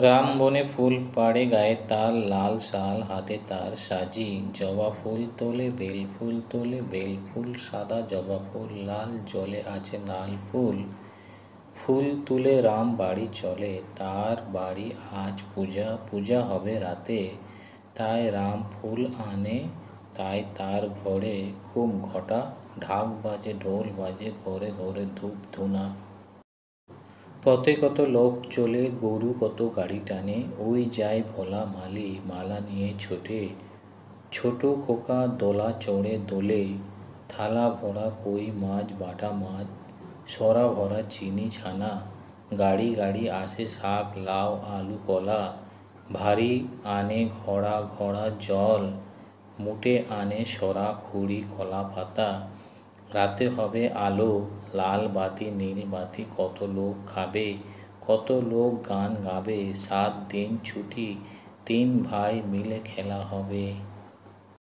রাম বনে ফুল পাড়ে গায়ে তার লাল শাল হাতে তার সাজি জবা ফুল তোলে বেল ফুল তোলে বেল ফুল সাদা জবা ফুল লাল জলে আছে লাল ফুল ফুল তুলে রাম বাড়ি চলে তার বাড়ি আজ পূজা পূজা হবে রাতে তাই রাম ফুল আনে তাই তার ঘরে খুব ঘটা ঢাক বাজে ঢোল বাজে ঘরে ঘরে ধূপ ধুনা পথে কত লোক চলে গরু কত গাড়ি টানে ওই যায় ভোলা মালি মালা নিয়ে ছোটে ছোট খোকা দোলা চড়ে দোলে থালা ভরা কই মাছ বাটা মাছ সরা ভরা চিনি ছানা গাড়ি গাড়ি আসে শাক লাউ আলু কলা ভারী আনে ঘোড়া ঘোড়া জল মুটে আনে সরা খুঁড়ি কলা পাতা রাতে হবে আলো লাল বাতি নীল বাতি কত লোক খাবে কত লোক গান গাবে 7 দিন ছুটি 3 ভাই মিলে খেলা হবে।